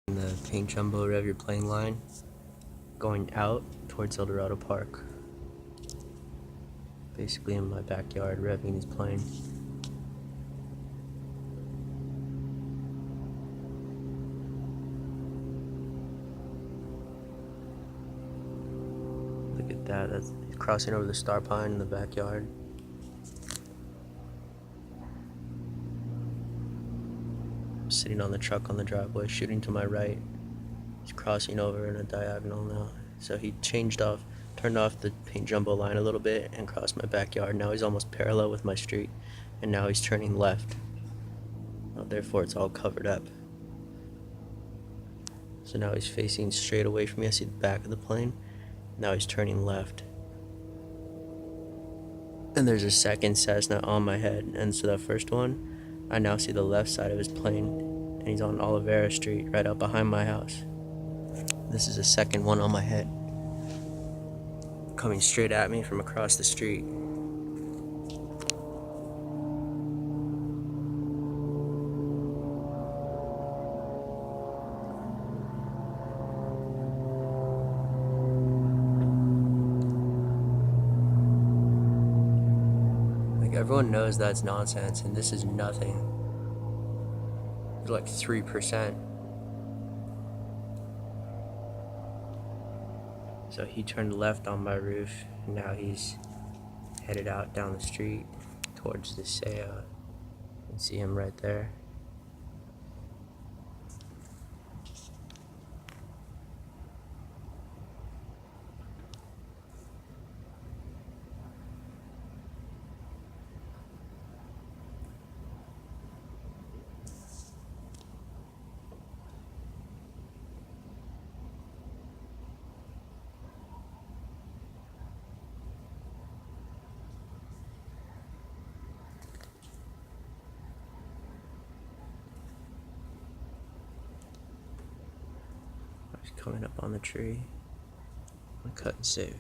The paint jumbo rev your plane line going out towards Eldorado Park. Basically in my backyard revving his plane. Look at that, that's he's crossing over the star pine in the backyard. I'm sitting on the truck on the driveway, shooting to my right. He's crossing over in a diagonal now. So he turned off the paint jumbo line a little bit and crossed my backyard. Now he's almost parallel with my street, and now he's turning left. Therefore it's all covered up. So now he's facing straight away from me. I see the back of the plane. Now he's turning left. And there's a second Cessna on my head. And so that first one, I now see the left side of his plane. And he's on Olivera Street, right out behind my house. This is a second one on my head, coming straight at me from across the street. Like, everyone knows that's nonsense, and this is nothing. It's like 3%. So he turned left on my roof, and now he's headed out down the street towards the Saya. You can see him right there. He's coming up on the tree. I'm gonna cut and save.